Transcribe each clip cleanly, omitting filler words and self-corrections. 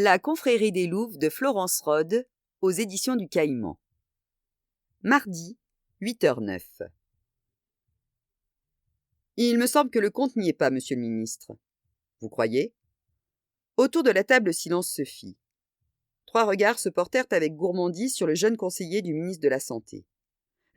La confrérie des Louves de Florence Rhodes, aux éditions du Caïman. Mardi, 8h09. Il me semble que le compte n'y est pas, monsieur le ministre. Vous croyez? Autour de la table, le silence se fit. 3 regards se portèrent avec gourmandise sur le jeune conseiller du ministre de la Santé.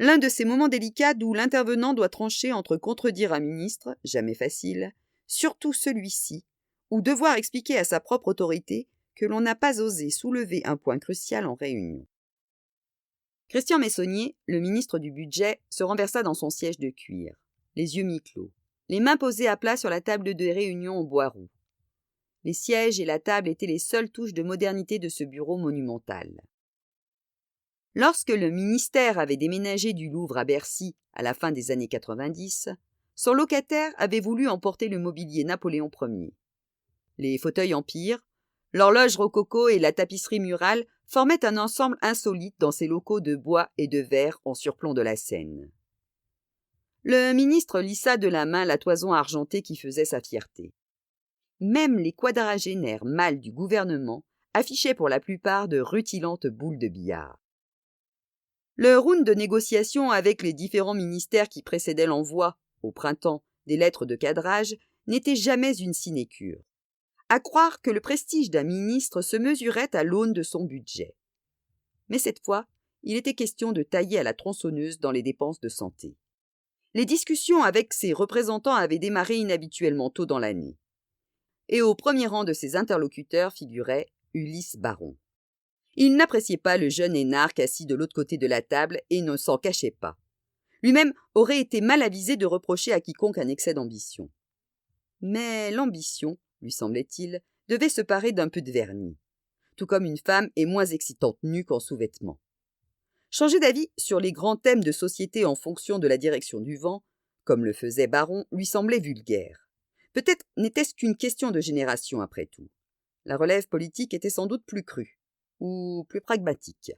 L'un de ces moments délicats d'où l'intervenant doit trancher entre contredire un ministre, jamais facile, surtout celui-ci, ou devoir expliquer à sa propre autorité que l'on n'a pas osé soulever un point crucial en réunion. Christian Meissonnier, le ministre du Budget, se renversa dans son siège de cuir, les yeux mi-clos, les mains posées à plat sur la table de réunion en bois roux. Les sièges et la table étaient les seules touches de modernité de ce bureau monumental. Lorsque le ministère avait déménagé du Louvre à Bercy à la fin des années 90, son locataire avait voulu emporter le mobilier Napoléon Ier. Les fauteuils Empire, l'horloge rococo et la tapisserie murale formaient un ensemble insolite dans ces locaux de bois et de verre en surplomb de la Seine. Le ministre lissa de la main la toison argentée qui faisait sa fierté. Même les quadragénaires mâles du gouvernement affichaient pour la plupart de rutilantes boules de billard. Le round de négociation avec les différents ministères qui précédaient l'envoi, au printemps, des lettres de cadrage n'était jamais une sinécure. À croire que le prestige d'un ministre se mesurait à l'aune de son budget. Mais cette fois, il était question de tailler à la tronçonneuse dans les dépenses de santé. Les discussions avec ses représentants avaient démarré inhabituellement tôt dans l'année. Et au premier rang de ses interlocuteurs figurait Ulysse Baron. Il n'appréciait pas le jeune énarque assis de l'autre côté de la table et ne s'en cachait pas. Lui-même aurait été mal avisé de reprocher à quiconque un excès d'ambition. Mais l'ambition, lui semblait-il, devait se parer d'un peu de vernis, tout comme une femme est moins excitante nue qu'en sous-vêtements. Changer d'avis sur les grands thèmes de société en fonction de la direction du vent, comme le faisait Baron, lui semblait vulgaire. Peut-être n'était-ce qu'une question de génération après tout. La relève politique était sans doute plus crue, ou plus pragmatique.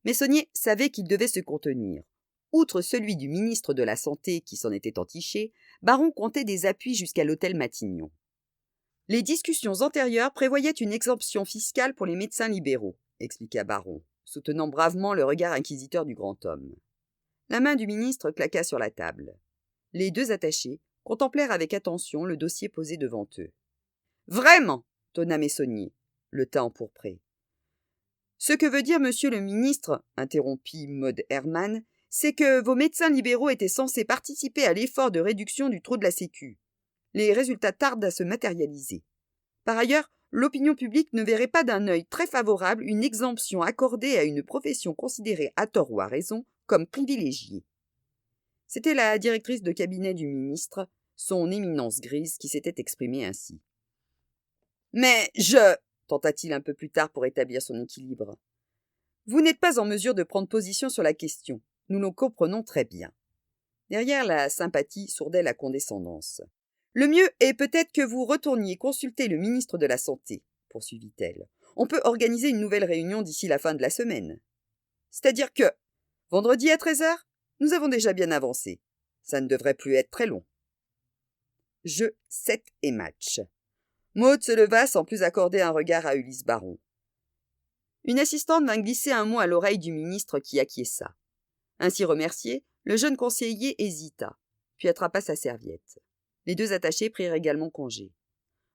Meissonnier savait qu'il devait se contenir. Outre celui du ministre de la Santé qui s'en était entiché, Baron comptait des appuis jusqu'à l'hôtel Matignon. Les discussions antérieures prévoyaient une exemption fiscale pour les médecins libéraux, expliqua Baron, soutenant bravement le regard inquisiteur du grand homme. La main du ministre claqua sur la table. Les 2 attachés contemplèrent avec attention le dossier posé devant eux. « Vraiment !» tonna Meissonnier, le teint empourpré. « Ce que veut dire monsieur le ministre, interrompit Maud Hermann, c'est que vos médecins libéraux étaient censés participer à l'effort de réduction du trou de la Sécu. Les résultats tardent à se matérialiser. Par ailleurs, l'opinion publique ne verrait pas d'un œil très favorable une exemption accordée à une profession considérée à tort ou à raison comme privilégiée. » C'était la directrice de cabinet du ministre, son éminence grise, qui s'était exprimée ainsi. « Mais tenta-t-il un peu plus tard pour établir son équilibre. « Vous n'êtes pas en mesure de prendre position sur la question. Nous le comprenons très bien. » Derrière la sympathie sourdait la condescendance. « Le mieux est peut-être que vous retourniez consulter le ministre de la Santé, poursuivit-elle. On peut organiser une nouvelle réunion d'ici la fin de la semaine. C'est-à-dire que, vendredi à 13h, nous avons déjà bien avancé. Ça ne devrait plus être très long. » Jeu 7 et match. Maud se leva sans plus accorder un regard à Ulysse Baron. Une assistante vint glisser un mot à l'oreille du ministre qui acquiesça. Ainsi remercié, le jeune conseiller hésita, puis attrapa sa serviette. Les 2 attachés prirent également congé.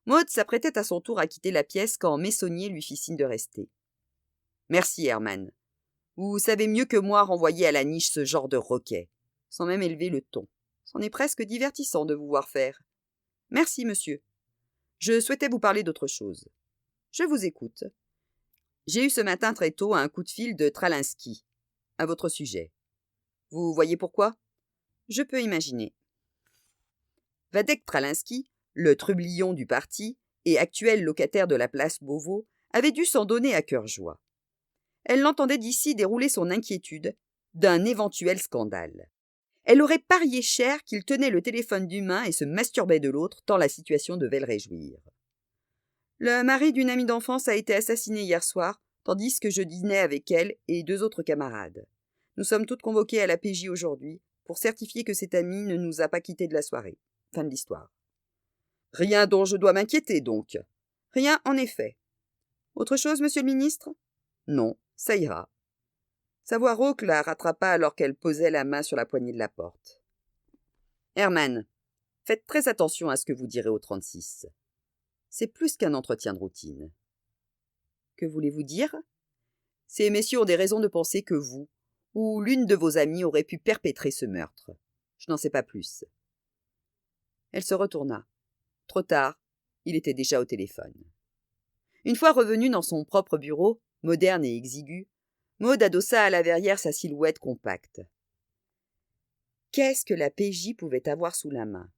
Maud s'apprêtait à son tour à quitter la pièce quand Meissonnier lui fit signe de rester. « Merci, Hermann. Vous savez mieux que moi renvoyer à la niche ce genre de roquet, sans même élever le ton. C'en est presque divertissant de vous voir faire. Merci, monsieur. Je souhaitais vous parler d'autre chose. Je vous écoute. J'ai eu ce matin très tôt un coup de fil de Tralinsky, à votre sujet. Vous voyez pourquoi? Je peux imaginer. Vadek Tralinsky, le trublion du parti et actuel locataire de la place Beauvau, avait dû s'en donner à cœur joie. Elle l'entendait d'ici dérouler son inquiétude d'un éventuel scandale. Elle aurait parié cher qu'il tenait le téléphone d'une main et se masturbait de l'autre, tant la situation devait le réjouir. Le mari d'une amie d'enfance a été assassiné hier soir, tandis que je dînais avec elle et 2 autres camarades. Nous sommes toutes convoquées à la PJ aujourd'hui pour certifier que cette amie ne nous a pas quittés de la soirée. Fin de l'histoire. Rien dont je dois m'inquiéter, donc. Rien, en effet. Autre chose, monsieur le ministre? Non, ça ira. Sa voix rauque la rattrapa alors qu'elle posait la main sur la poignée de la porte. Herman, faites très attention à ce que vous direz au 36. C'est plus qu'un entretien de routine. Que voulez-vous dire? Ces messieurs ont des raisons de penser que vous, ou l'une de vos amies aurait pu perpétrer ce meurtre. Je n'en sais pas plus. Elle se retourna. Trop tard, il était déjà au téléphone. Une fois revenue dans son propre bureau, moderne et exigu, Maud adossa à la verrière sa silhouette compacte. Qu'est-ce que la PJ pouvait avoir sous la main?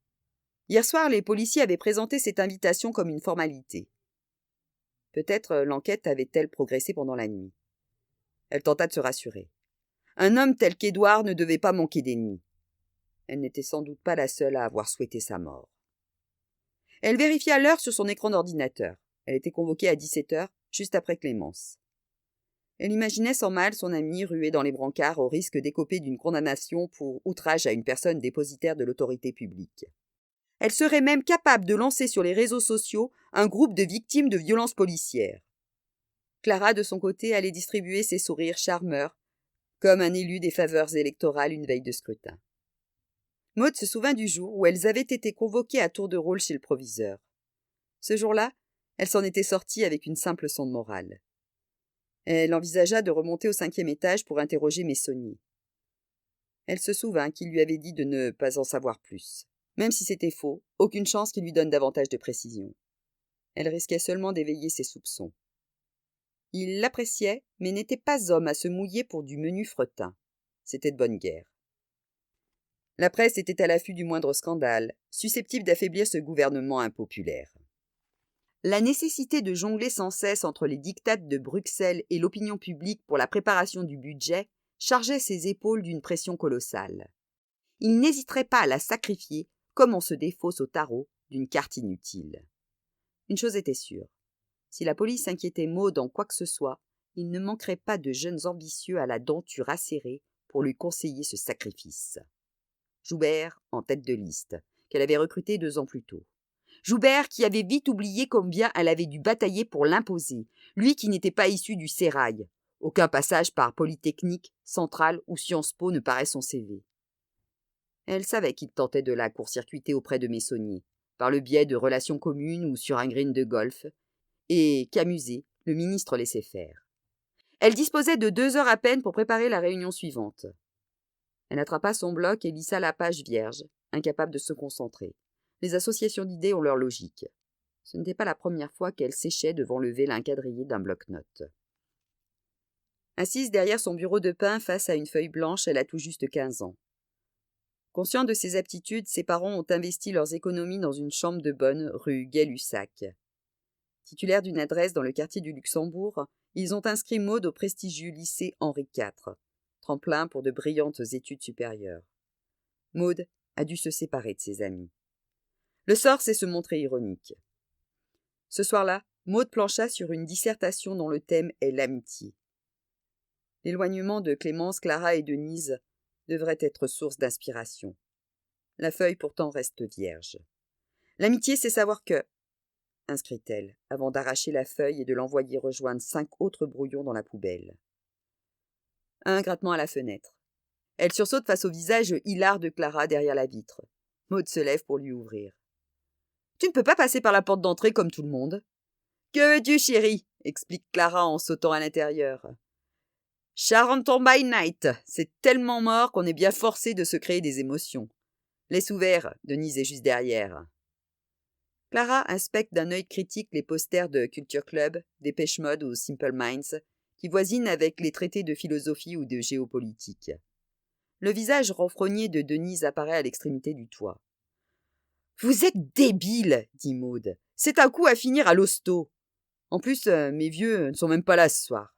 Hier soir, les policiers avaient présenté cette invitation comme une formalité. Peut-être l'enquête avait-elle progressé pendant la nuit. Elle tenta de se rassurer. Un homme tel qu'Édouard ne devait pas manquer d'ennemis. Elle n'était sans doute pas la seule à avoir souhaité sa mort. Elle vérifia l'heure sur son écran d'ordinateur. Elle était convoquée à 17h, juste après Clémence. Elle imaginait sans mal son amie ruée dans les brancards au risque d'écoper d'une condamnation pour outrage à une personne dépositaire de l'autorité publique. Elle serait même capable de lancer sur les réseaux sociaux un groupe de victimes de violences policières. Clara, de son côté, allait distribuer ses sourires charmeurs, comme un élu des faveurs électorales une veille de scrutin. Maud se souvint du jour où elles avaient été convoquées à tour de rôle chez le proviseur. Ce jour-là, elle s'en était sortie avec une simple sonde morale. Elle envisagea de remonter au 5e étage pour interroger Messonnier. Elle se souvint qu'il lui avait dit de ne pas en savoir plus. Même si c'était faux, aucune chance qu'il lui donne davantage de précision. Elle risquait seulement d'éveiller ses soupçons. Il l'appréciait, mais n'était pas homme à se mouiller pour du menu fretin. C'était de bonne guerre. La presse était à l'affût du moindre scandale, susceptible d'affaiblir ce gouvernement impopulaire. La nécessité de jongler sans cesse entre les diktats de Bruxelles et l'opinion publique pour la préparation du budget chargeait ses épaules d'une pression colossale. Il n'hésiterait pas à la sacrifier, comme on se défausse au tarot d'une carte inutile. Une chose était sûre, si la police inquiétait Maud en quoi que ce soit, il ne manquerait pas de jeunes ambitieux à la denture acérée pour lui conseiller ce sacrifice. Joubert en tête de liste, qu'elle avait recruté 2 ans plus tôt. Joubert qui avait vite oublié combien elle avait dû batailler pour l'imposer, lui qui n'était pas issu du sérail. Aucun passage par Polytechnique, Centrale ou Sciences Po ne paraît son CV. Elle savait qu'il tentait de la court-circuiter auprès de Messonnier, par le biais de relations communes ou sur un green de golf, et qu'amusé, le ministre laissait faire. Elle disposait de 2 heures à peine pour préparer la réunion suivante. Elle attrapa son bloc et lissa la page vierge, incapable de se concentrer. Les associations d'idées ont leur logique. Ce n'était pas la première fois qu'elle séchait devant le vélin quadrillé d'un bloc-notes. Assise derrière son bureau de pain face à une feuille blanche, elle a tout juste 15 ans. Conscients de ses aptitudes, ses parents ont investi leurs économies dans une chambre de bonne rue Gay-Lussac. Titulaires d'une adresse dans le quartier du Luxembourg, ils ont inscrit Maud au prestigieux lycée Henri IV, tremplin pour de brillantes études supérieures. Maud a dû se séparer de ses amis. Le sort sait se montrer ironique. Ce soir-là, Maud plancha sur une dissertation dont le thème est l'amitié. L'éloignement de Clémence, Clara et Denise devrait être source d'inspiration. La feuille pourtant reste vierge. L'amitié, c'est savoir que, inscrit-elle, avant d'arracher la feuille et de l'envoyer rejoindre 5 autres brouillons dans la poubelle. Un grattement à la fenêtre. Elle sursaute face au visage hilar de Clara derrière la vitre. Maud se lève pour lui ouvrir. « Tu ne peux pas passer par la porte d'entrée comme tout le monde. »« Que veux-tu, chérie ?» explique Clara en sautant à l'intérieur. « Charenton by night, c'est tellement mort qu'on est bien forcé de se créer des émotions. Laisse ouvert, Denise est juste derrière. » Clara inspecte d'un œil critique les posters de Culture Club, Dépêche Mode ou Simple Minds, qui voisinent avec les traités de philosophie ou de géopolitique. Le visage renfrogné de Denise apparaît à l'extrémité du toit. « Vous êtes débile, dit Maud. C'est un coup à finir à l'hosto. En plus, mes vieux ne sont même pas là ce soir. »«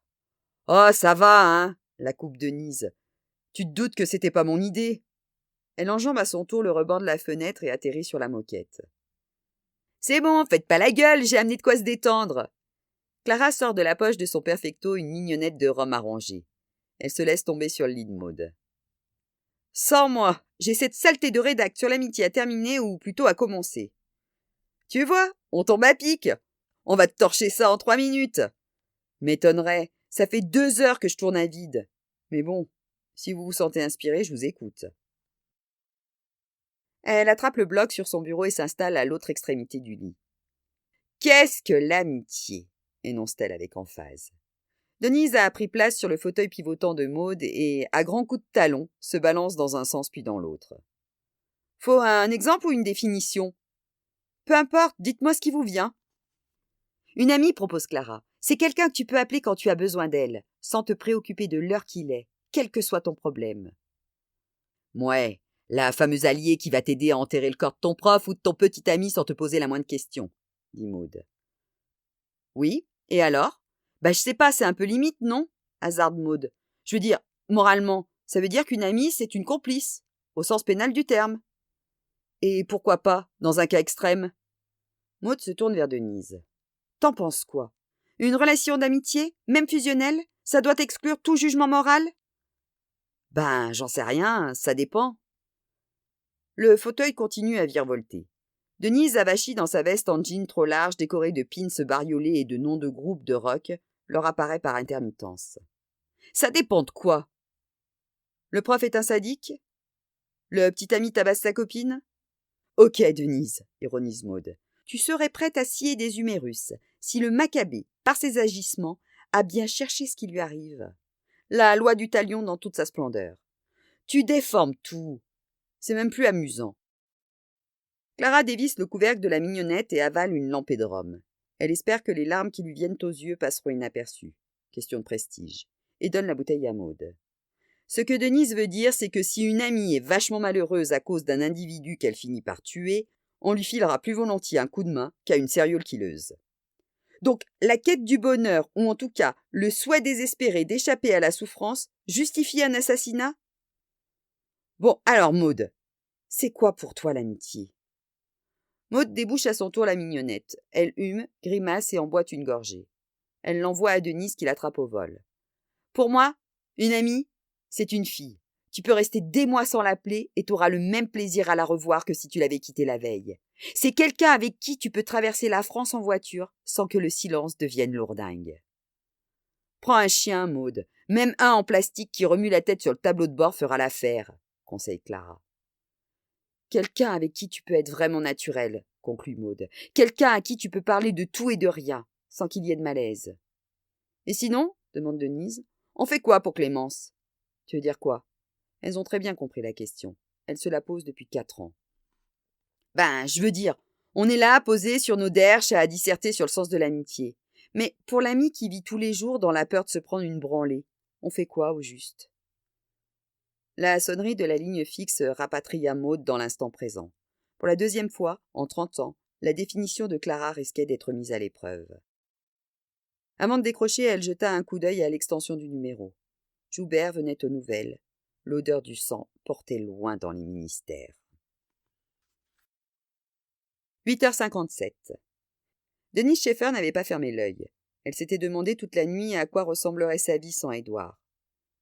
Oh, ça va, hein ?» la coupe Denise. « Tu te doutes que c'était pas mon idée ?» Elle enjambe à son tour le rebord de la fenêtre et atterrit sur la moquette. « C'est bon, faites pas la gueule, j'ai amené de quoi se détendre. » Clara sort de la poche de son perfecto une mignonnette de rhum arrangé. Elle se laisse tomber sur le lit de Maud. « Sans moi, j'ai cette saleté de rédac sur l'amitié à terminer ou plutôt à commencer. Tu vois, on tombe à pic. On va te torcher ça en 3 minutes. M'étonnerait, ça fait 2 heures que je tourne à vide. Mais bon, si vous vous sentez inspiré, je vous écoute. Elle attrape le bloc sur son bureau et s'installe à l'autre extrémité du lit. Qu'est-ce que l'amitié? Énonce-t-elle avec emphase. Denise a pris place sur le fauteuil pivotant de Maude et, à grands coups de talon, se balance dans un sens puis dans l'autre. Faut un exemple ou une définition? Peu importe, dites-moi ce qui vous vient. Une amie, propose Clara. C'est quelqu'un que tu peux appeler quand tu as besoin d'elle, sans te préoccuper de l'heure qu'il est, quel que soit ton problème. Mouais, la fameuse alliée qui va t'aider à enterrer le corps de ton prof ou de ton petit ami sans te poser la moindre question, dit Maude. Oui, et alors? Je sais pas, c'est un peu limite, non? Hasarde Maude. Je veux dire, moralement, ça veut dire qu'une amie, c'est une complice, au sens pénal du terme. Et pourquoi pas, dans un cas extrême? Maude se tourne vers Denise. T'en penses quoi? Une relation d'amitié, même fusionnelle, ça doit exclure tout jugement moral? J'en sais rien, ça dépend. Le fauteuil continue à virevolter. Denise, avachie dans sa veste en jean trop large décorée de pins bariolés et de noms de groupes de rock, leur apparaît par intermittence. Ça dépend de quoi? Le prof est un sadique? Le petit ami tabasse sa copine? Ok, Denise, ironise Maude. Tu serais prête à scier des humérus si le Maccabée, par ses agissements, a bien cherché ce qui lui arrive. La loi du talion dans toute sa splendeur. Tu déformes tout. C'est même plus amusant. Clara dévisse le couvercle de la mignonnette et avale une lampée de rhum. Elle espère que les larmes qui lui viennent aux yeux passeront inaperçues. Question de prestige. Et donne la bouteille à Maude. Ce que Denise veut dire, c'est que si une amie est vachement malheureuse à cause d'un individu qu'elle finit par tuer, on lui filera plus volontiers un coup de main qu'à une serial killeuse. Donc, la quête du bonheur, ou en tout cas le souhait désespéré d'échapper à la souffrance, justifie un assassinat? Bon, alors Maude, c'est quoi pour toi l'amitié? Maude débouche à son tour la mignonnette. Elle hume, grimace et en boit une gorgée. Elle l'envoie à Denise qui l'attrape au vol. Pour moi, une amie, c'est une fille. Tu peux rester des mois sans l'appeler et t'auras le même plaisir à la revoir que si tu l'avais quittée la veille. C'est quelqu'un avec qui tu peux traverser la France en voiture sans que le silence devienne lourdingue. Prends un chien, Maude. Même un en plastique qui remue la tête sur le tableau de bord fera l'affaire, conseille Clara. Quelqu'un avec qui tu peux être vraiment naturel, conclut Maude. Quelqu'un à qui tu peux parler de tout et de rien, sans qu'il y ait de malaise. Et sinon, demande Denise, on fait quoi pour Clémence? Tu veux dire quoi? Elles ont très bien compris la question. Elles se la posent depuis 4 ans. Je veux dire, on est là, posé sur nos derches, à disserter sur le sens de l'amitié. Mais pour l'ami qui vit tous les jours dans la peur de se prendre une branlée, on fait quoi au juste? La sonnerie de la ligne fixe rapatria Maude dans l'instant présent. Pour la 2e fois, en 30 ans, la définition de Clara risquait d'être mise à l'épreuve. Avant de décrocher, elle jeta un coup d'œil à l'extension du numéro. Joubert venait aux nouvelles. L'odeur du sang portait loin dans les ministères. 8h57. Denise Schaeffer n'avait pas fermé l'œil. Elle s'était demandé toute la nuit à quoi ressemblerait sa vie sans Édouard.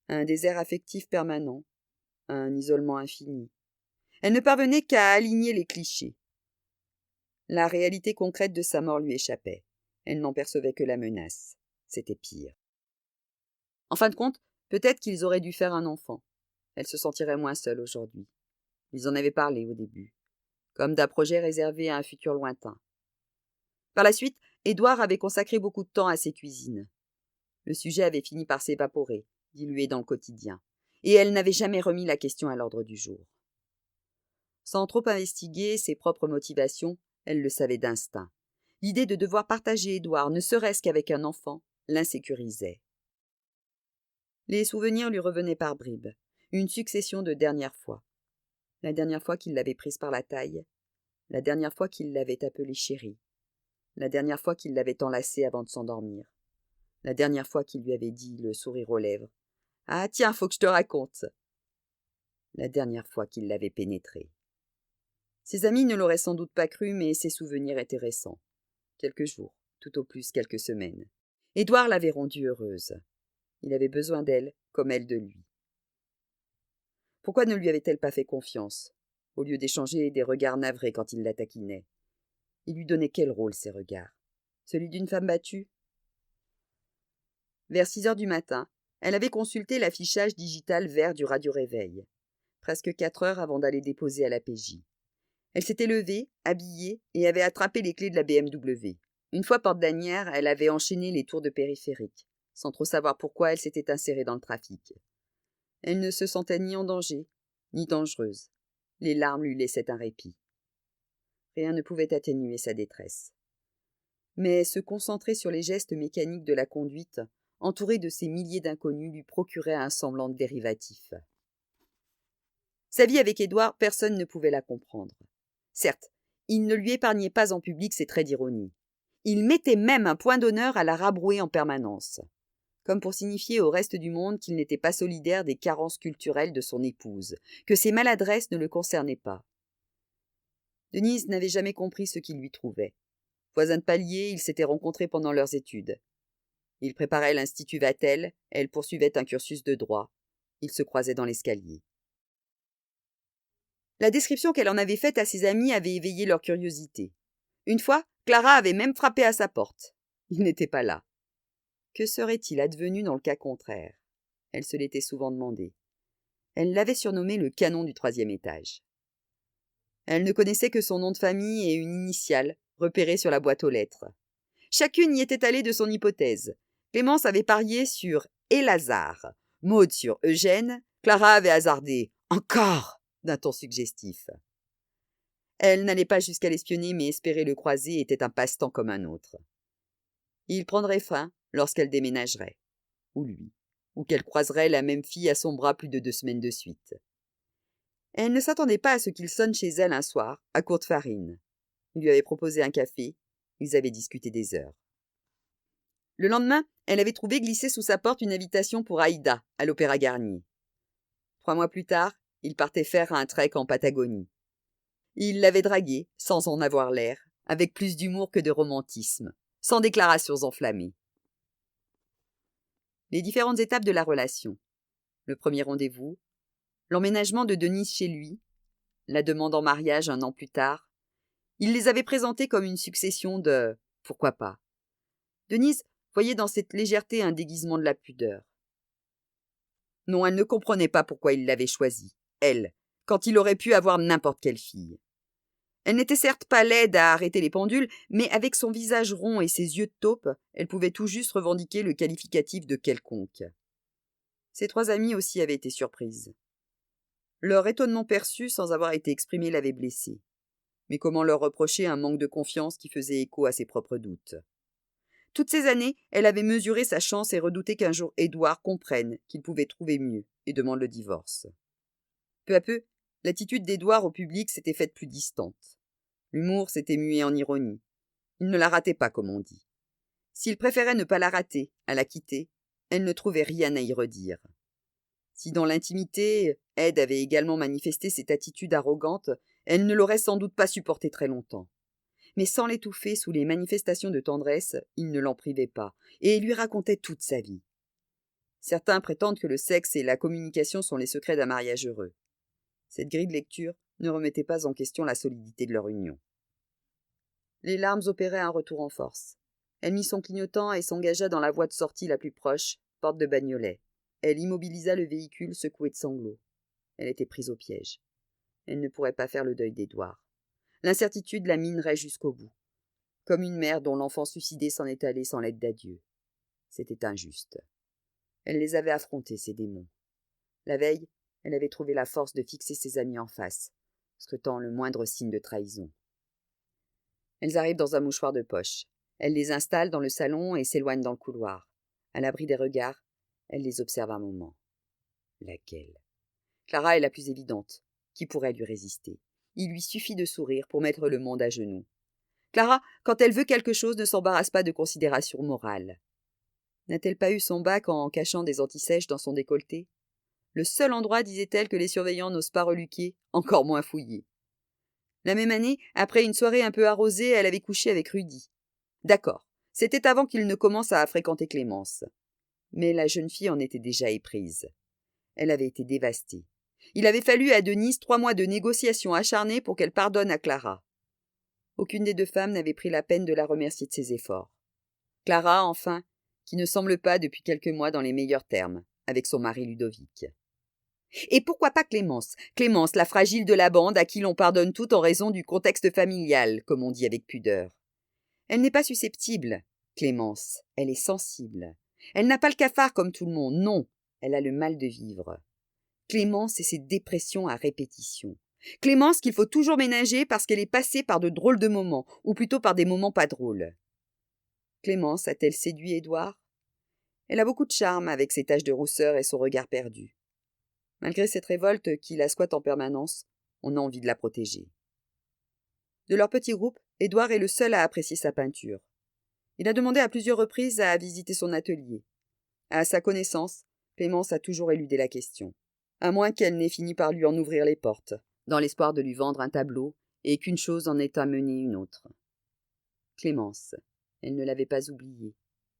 Un désert affectif permanent, un isolement infini. Elle ne parvenait qu'à aligner les clichés. La réalité concrète de sa mort lui échappait. Elle n'en percevait que la menace. C'était pire. En fin de compte, peut-être qu'ils auraient dû faire un enfant. Elle se sentirait moins seule aujourd'hui. Ils en avaient parlé au début, comme d'un projet réservé à un futur lointain. Par la suite, Édouard avait consacré beaucoup de temps à ses cuisines. Le sujet avait fini par s'évaporer, dilué dans le quotidien, et elle n'avait jamais remis la question à l'ordre du jour. Sans trop investiguer ses propres motivations, elle le savait d'instinct. L'idée de devoir partager Édouard, ne serait-ce qu'avec un enfant, l'insécurisait. Les souvenirs lui revenaient par bribes, une succession de dernières fois. La dernière fois qu'il l'avait prise par la taille, la dernière fois qu'il l'avait appelée chérie, la dernière fois qu'il l'avait enlacée avant de s'endormir, la dernière fois qu'il lui avait dit, le sourire aux lèvres, « Ah tiens, faut que je te raconte !» La dernière fois qu'il l'avait pénétrée. Ses amis ne l'auraient sans doute pas cru, mais ses souvenirs étaient récents. Quelques jours, tout au plus quelques semaines. Édouard l'avait rendue heureuse. Il avait besoin d'elle, comme elle de lui. Pourquoi ne lui avait-elle pas fait confiance, au lieu d'échanger des regards navrés quand il la taquinait? Il lui donnait quel rôle, ces regards? Celui d'une femme battue. Vers 6 heures du matin, elle avait consulté l'affichage digital vert du radio-réveil, presque 4 heures avant d'aller déposer à la PJ. Elle s'était levée, habillée, et avait attrapé les clés de la BMW. Une fois porte d'Asnières, elle avait enchaîné les tours de périphérique, sans trop savoir pourquoi elle s'était insérée dans le trafic. Elle ne se sentait ni en danger, ni dangereuse. Les larmes lui laissaient un répit. Rien ne pouvait atténuer sa détresse. Mais se concentrer sur les gestes mécaniques de la conduite, entourée de ces milliers d'inconnus, lui procurait un semblant de dérivatif. Sa vie avec Édouard, personne ne pouvait la comprendre. Certes, il ne lui épargnait pas en public ses traits d'ironie. Il mettait même un point d'honneur à la rabrouer en permanence, comme pour signifier au reste du monde qu'il n'était pas solidaire des carences culturelles de son épouse, que ses maladresses ne le concernaient pas. Denise n'avait jamais compris ce qu'il lui trouvait. Voisins de palier, ils s'étaient rencontrés pendant leurs études. Il préparait l'Institut Vatel, elle poursuivait un cursus de droit. Ils se croisaient dans l'escalier. La description qu'elle en avait faite à ses amis avait éveillé leur curiosité. Une fois, Clara avait même frappé à sa porte. Il n'était pas là. Que serait-il advenu dans le cas contraire? Elle se l'était souvent demandé. Elle l'avait surnommé le canon du 3e étage. Elle ne connaissait que son nom de famille et une initiale, repérée sur la boîte aux lettres. Chacune y était allée de son hypothèse. Clémence avait parié sur Élazar, Maude sur Eugène, Clara avait hasardé « Encore !» d'un ton suggestif. Elle n'allait pas jusqu'à l'espionner, mais espérer le croiser était un passe-temps comme un autre. Il prendrait fin lorsqu'elle déménagerait, ou lui, ou qu'elle croiserait la même fille à son bras plus de 2 semaines de suite. Elle ne s'attendait pas à ce qu'il sonne chez elle un soir, à Courtefarine. Il lui avait proposé un café, ils avaient discuté des heures. Le lendemain, elle avait trouvé glissée sous sa porte une invitation pour Aïda, à l'Opéra Garnier. 3 mois plus tard, il partait faire un trek en Patagonie. Il l'avait draguée, sans en avoir l'air, avec plus d'humour que de romantisme, sans déclarations enflammées. Les différentes étapes de la relation. Le premier rendez-vous, l'emménagement de Denise chez lui, la demande en mariage 1 an plus tard. Il les avait présentées comme une succession de « pourquoi pas ». Denise voyait dans cette légèreté un déguisement de la pudeur. Non, elle ne comprenait pas pourquoi il l'avait choisie, elle, quand il aurait pu avoir n'importe quelle fille. Elle n'était certes pas laide à arrêter les pendules, mais avec son visage rond et ses yeux de taupe, elle pouvait tout juste revendiquer le qualificatif de quelconque. Ses 3 amies aussi avaient été surprises. Leur étonnement perçu sans avoir été exprimé l'avait blessée. Mais comment leur reprocher un manque de confiance qui faisait écho à ses propres doutes? Toutes ces années, elle avait mesuré sa chance et redouté qu'un jour Édouard comprenne qu'il pouvait trouver mieux et demande le divorce. Peu à peu, l'attitude d'Édouard au public s'était faite plus distante. L'humour s'était mué en ironie. Il ne la ratait pas, comme on dit. S'il préférait ne pas la rater, à la quitter, elle ne trouvait rien à y redire. Si dans l'intimité, Ed avait également manifesté cette attitude arrogante, elle ne l'aurait sans doute pas supporté très longtemps. Mais sans l'étouffer sous les manifestations de tendresse, il ne l'en privait pas, et lui racontait toute sa vie. Certains prétendent que le sexe et la communication sont les secrets d'un mariage heureux. Cette grille de lecture ne remettait pas en question la solidité de leur union. Les larmes opéraient un retour en force. Elle mit son clignotant et s'engagea dans la voie de sortie la plus proche, porte de Bagnolet. Elle immobilisa le véhicule secoué de sanglots. Elle était prise au piège. Elle ne pourrait pas faire le deuil d'Édouard. L'incertitude la minerait jusqu'au bout, comme une mère dont l'enfant suicidé s'en est allé sans l'aide d'adieu. C'était injuste. Elle les avait affrontés, ces démons. La veille, elle avait trouvé la force de fixer ses amis en face, scrutant le moindre signe de trahison. Elles arrivent dans un mouchoir de poche. Elle les installe dans le salon et s'éloigne dans le couloir. À l'abri des regards, elle les observe un moment. Laquelle? Clara est la plus évidente. Qui pourrait lui résister? Il lui suffit de sourire pour mettre le monde à genoux. Clara, quand elle veut quelque chose, ne s'embarrasse pas de considérations morales. N'a-t-elle pas eu son bac en cachant des antisèches dans son décolleté? Le seul endroit, disait-elle, que les surveillants n'osent pas reluquer, encore moins fouiller. La même année, après une soirée un peu arrosée, elle avait couché avec Rudy. D'accord, c'était avant qu'il ne commence à fréquenter Clémence. Mais la jeune fille en était déjà éprise. Elle avait été dévastée. Il avait fallu à Denise 3 mois de négociations acharnées pour qu'elle pardonne à Clara. Aucune des 2 femmes n'avait pris la peine de la remercier de ses efforts. Clara, enfin, qui ne semble pas depuis quelques mois dans les meilleurs termes, avec son mari Ludovic. Et pourquoi pas Clémence? Clémence, la fragile de la bande, à qui l'on pardonne tout en raison du contexte familial, comme on dit avec pudeur. Elle n'est pas susceptible, Clémence, elle est sensible. Elle n'a pas le cafard comme tout le monde, non, elle a le mal de vivre. Clémence et ses dépressions à répétition. Clémence qu'il faut toujours ménager parce qu'elle est passée par de drôles de moments, ou plutôt par des moments pas drôles. Clémence a-t-elle séduit Édouard? Elle a beaucoup de charme avec ses taches de rousseur et son regard perdu. Malgré cette révolte qui la squatte en permanence, on a envie de la protéger. De leur petit groupe, Édouard est le seul à apprécier sa peinture. Il a demandé à plusieurs reprises à visiter son atelier. À sa connaissance, Clémence a toujours éludé la question, à moins qu'elle n'ait fini par lui en ouvrir les portes, dans l'espoir de lui vendre un tableau, et qu'une chose en ait amené une autre. Clémence, elle ne l'avait pas oublié.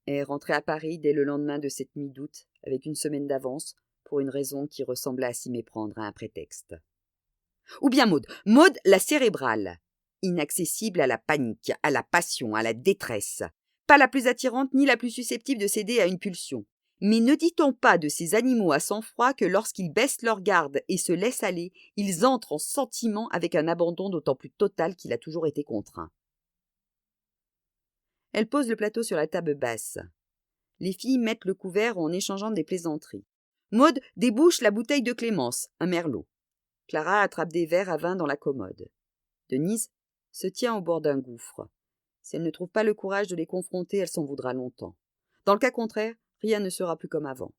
Elle est rentrée à Paris dès le lendemain de cette nuit d'août, avec une semaine d'avance, pour une raison qui ressemblait à s'y méprendre à un prétexte. Ou bien Maud la cérébrale, inaccessible à la panique, à la passion, à la détresse, pas la plus attirante ni la plus susceptible de céder à une pulsion. Mais ne dit-on pas de ces animaux à sang-froid que lorsqu'ils baissent leur garde et se laissent aller, ils entrent en sentiment avec un abandon d'autant plus total qu'il a toujours été contraint. Elle pose le plateau sur la table basse. Les filles mettent le couvert en échangeant des plaisanteries. Maud débouche la bouteille de Clémence, un merlot. Clara attrape des verres à vin dans la commode. Denise se tient au bord d'un gouffre. Si elle ne trouve pas le courage de les confronter, elle s'en voudra longtemps. Dans le cas contraire, rien ne sera plus comme avant.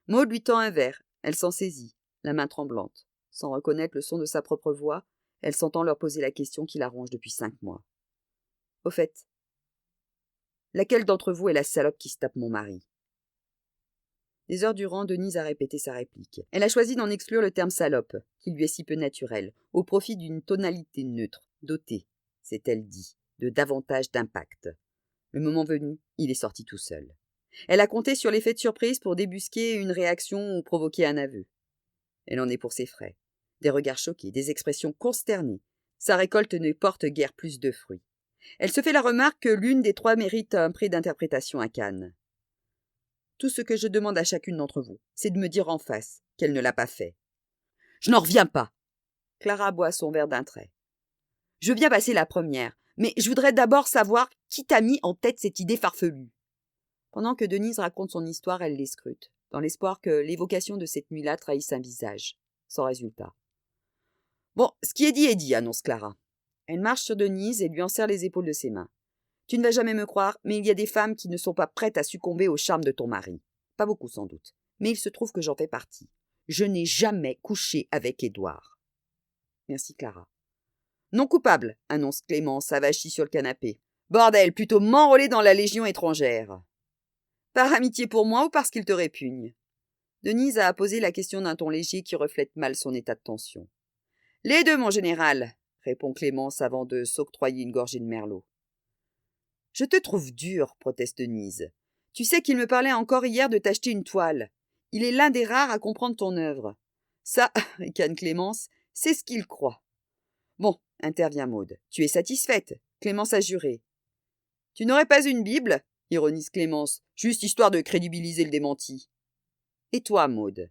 Maud lui tend un verre. Elle s'en saisit, la main tremblante. Sans reconnaître le son de sa propre voix, elle s'entend leur poser la question qui la ronge depuis 5 mois. Au fait, laquelle d'entre vous est la salope qui se tape mon mari? Des heures durant, Denise a répété sa réplique. Elle a choisi d'en exclure le terme salope, qui lui est si peu naturel, au profit d'une tonalité neutre, dotée, s'est-elle dit, de davantage d'impact. Le moment venu, il est sorti tout seul. Elle a compté sur l'effet de surprise pour débusquer une réaction ou provoquer un aveu. Elle en est pour ses frais. Des regards choqués, des expressions consternées. Sa récolte ne porte guère plus de fruits. Elle se fait la remarque que l'une des 3 mérite un prix d'interprétation à Cannes. Tout ce que je demande à chacune d'entre vous, c'est de me dire en face qu'elle ne l'a pas fait. Je n'en reviens pas. Clara boit son verre d'un trait. Je veux bien passer la première, mais je voudrais d'abord savoir qui t'a mis en tête cette idée farfelue. Pendant que Denise raconte son histoire, elle les scrute, dans l'espoir que l'évocation de cette nuit-là trahisse un visage. Sans résultat. Bon, ce qui est dit, annonce Clara. Elle marche sur Denise et lui enserre les épaules de ses mains. Tu ne vas jamais me croire, mais il y a des femmes qui ne sont pas prêtes à succomber au charme de ton mari. Pas beaucoup sans doute, mais il se trouve que j'en fais partie. Je n'ai jamais couché avec Édouard. Merci Clara. Non coupable, annonce Clémence, avachie sur le canapé. Bordel, plutôt m'enrôler dans la Légion étrangère. Par amitié pour moi ou parce qu'il te répugne? Denise a posé la question d'un ton léger qui reflète mal son état de tension. Les deux, mon général, répond Clémence avant de s'octroyer une gorgée de merlot. Je te trouve dur, proteste Denise. Tu sais qu'il me parlait encore hier de t'acheter une toile. Il est l'un des rares à comprendre ton œuvre. Ça, ricane Clémence, c'est ce qu'il croit. Bon, intervient Maud. Tu es satisfaite. Clémence a juré. Tu n'aurais pas une Bible? Ironise Clémence, juste histoire de crédibiliser le démenti. Et toi, Maud?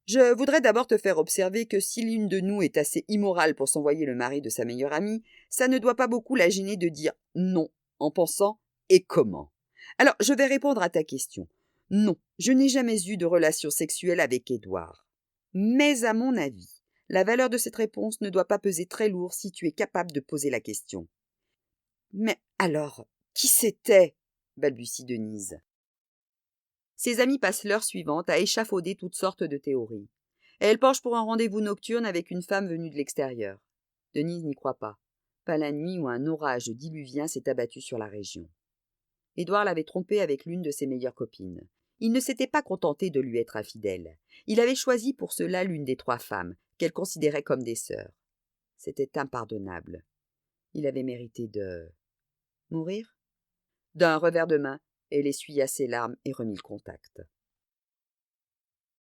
Je voudrais d'abord te faire observer que si l'une de nous est assez immorale pour s'envoyer le mari de sa meilleure amie, ça ne doit pas beaucoup la gêner de dire non, en pensant « et comment ?» Alors, je vais répondre à ta question. Non, je n'ai jamais eu de relation sexuelle avec Édouard. Mais à mon avis, la valeur de cette réponse ne doit pas peser très lourd si tu es capable de poser la question. Mais alors, qui c'était? Balbutie Denise. Ses amis passent l'heure suivante à échafauder toutes sortes de théories. Et elle penche pour un rendez-vous nocturne avec une femme venue de l'extérieur. Denise n'y croit pas. Pas la nuit où un orage diluvien s'est abattu sur la région. Édouard l'avait trompée avec l'une de ses meilleures copines. Il ne s'était pas contenté de lui être infidèle. Il avait choisi pour cela l'une des 3 femmes, qu'elle considérait comme des sœurs. C'était impardonnable. Il avait mérité de... mourir? D'un revers de main, elle essuya ses larmes et remit le contact.